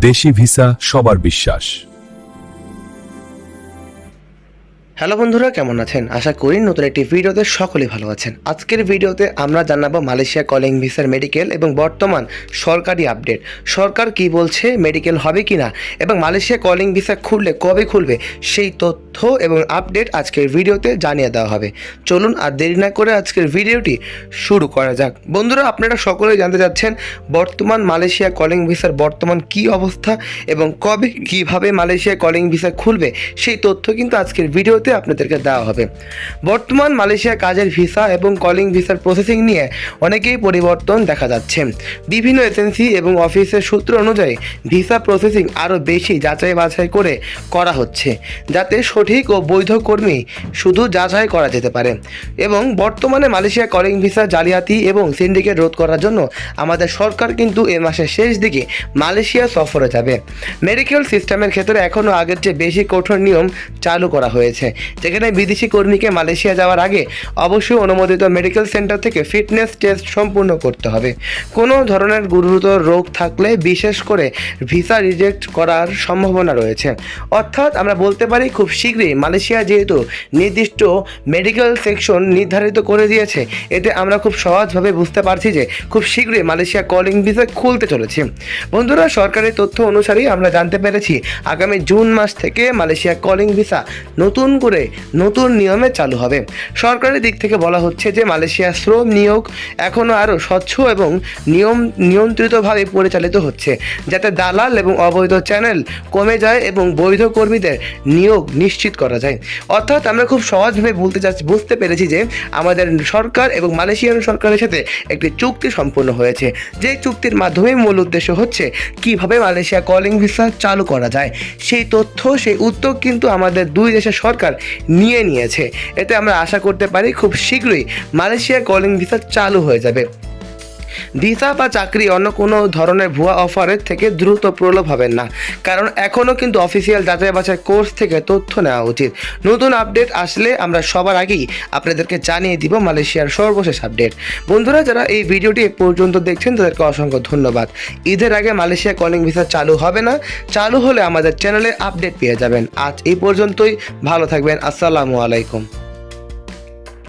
দেশি ভিসা সবার বিশ্বাস। হ্যালো বন্ধুরা, কেমন আছেন? আশা করি নতুন একটি ভিডিওতে সকলেই ভালো আছেন। আজকের ভিডিওতে আমরা জানাবো মালয়েশিয়া কলিং ভিসার মেডিকেল এবং বর্তমান সরকারি আপডেট। সরকার কি বলছে, মেডিকেল হবে কি না, এবং মালয়েশিয়া কলিং ভিসা খুললে কবে খুলবে সেই তথ্য এবং আপডেট আজকের ভিডিওতে জানিয়ে দেওয়া হবে। চলুন আর দেরি না করে আজকের ভিডিওটি শুরু করা যাক। বন্ধুরা, আপনারা সকলেই জানতে চাচ্ছেন বর্তমান মালয়েশিয়া কলিং ভিসার বর্তমান কি অবস্থা এবং কবে কিভাবে মালয়েশিয়া কলিং ভিসা খুলবে সেই তথ্য কিন্তু আজকের ভিডিওতে আপনাদেরকে দেওয়া হবে। বর্তমান মালয়েশিয়া কাজের ভিসা এবং কলিং ভিসার প্রসেসিং নিয়ে অনেকেই পরিবর্তন দেখা যাচ্ছে। বিভিন্ন এজেন্সি এবং অফিসের সূত্র অনুযায়ী ভিসা প্রসেসিং আরও বেশি যাচাই বাছাই করে করা হচ্ছে, যাতে সঠিক ও বৈধ কর্মী শুধু যাচাই করা যেতে পারে। এবং বর্তমানে মালয়েশিয়া কলিং ভিসা জালিয়াতি এবং সিন্ডিকেট রোধ করার জন্য আমাদের সরকার কিন্তু এ মাসের শেষ দিকে মালয়েশিয়া সফরে যাবে। মেডিকেল সিস্টেমের ক্ষেত্রে এখনও আগের চেয়ে বেশি কঠোর নিয়ম চালু করা হয়েছে, যেখানে বিদেশি কর্মীকে মালয়েশিয়া যাওয়ার আগে অবশ্যই অনুমোদিত মেডিকেল সেন্টার থেকে ফিটনেস টেস্ট সম্পূর্ণ করতে হবে। কোনো ধরনের গুরুতর রোগ থাকলে বিশেষ করে ভিসা রিজেক্ট করার সম্ভাবনা রয়েছে। অর্থাৎ আমরা বলতে পারি খুব শীঘ্রই মালয়েশিয়া যেহেতু নির্দিষ্ট মেডিকেল সেকশন নির্ধারিত করে দিয়েছে, এতে আমরা খুব সহজভাবে বুঝতে পারছি যে খুব শীঘ্রই মালয়েশিয়া কলিং ভিসা খুলতে চলেছে। বন্ধুরা, সরকারি তথ্য অনুসারেই আমরা জানতে পেরেছি আগামী জুন মাস থেকে মালয়েশিয়া কলিং ভিসা নতুন নিয়মে চালু হবে। সরকারের দিক থেকে বলা হচ্ছে যে মালয়েশিয়া শ্রম নিয়োগ এখনও আরও স্বচ্ছ এবং নিয়ন্ত্রিতভাবে পরিচালিত হচ্ছে, যাতে দালাল এবং অবৈধ চ্যানেল কমে যায় এবং বৈধ কর্মীদের নিয়োগ নিশ্চিত করা যায়। অর্থাৎ আমরা খুব সহজভাবে বুঝতে পেরেছি যে আমাদের সরকার এবং মালয়েশিয়ান সরকারের সাথে একটি চুক্তি সম্পন্ন হয়েছে, যে চুক্তির মাধ্যমে মূল উদ্দেশ্য হচ্ছে কিভাবে মালয়েশিয়া কলিং ভিসা চালু করা যায়। সেই তথ্য, সেই উদ্যোগ কিন্তু আমাদের দুই দেশের সরকার নিয়েছে। এতে আমরা আশা করতে পারি খুব শীঘ্রই মালয়েশিয়া কলিং ভিসা চালু হয়ে যাবে। ভিসা বা চাকরি অন্য কোনো ধরনের ভুয়া অফারের থেকে দ্রুত প্রলোভ হবেন না, কারণ এখনও কিন্তু অফিসিয়াল যাচাই বাছাই কোর্স থেকে তথ্য নেওয়া উচিত। নতুন আপডেট আসলে আমরা সবার আগেই আপনাদেরকে জানিয়ে দিব মালয়েশিয়ার সর্বশেষ আপডেট। বন্ধুরা, যারা এই ভিডিওটি এ পর্যন্ত দেখছেন তাদেরকে অসংখ্য ধন্যবাদ। ঈদের আগে মালয়েশিয়া কলিং ভিসা চালু হবে না, চালু হলে আমাদের চ্যানেলে আপডেট পেয়ে যাবেন। আজ এই পর্যন্তই, ভালো থাকবেন। আসসালামু আলাইকুম।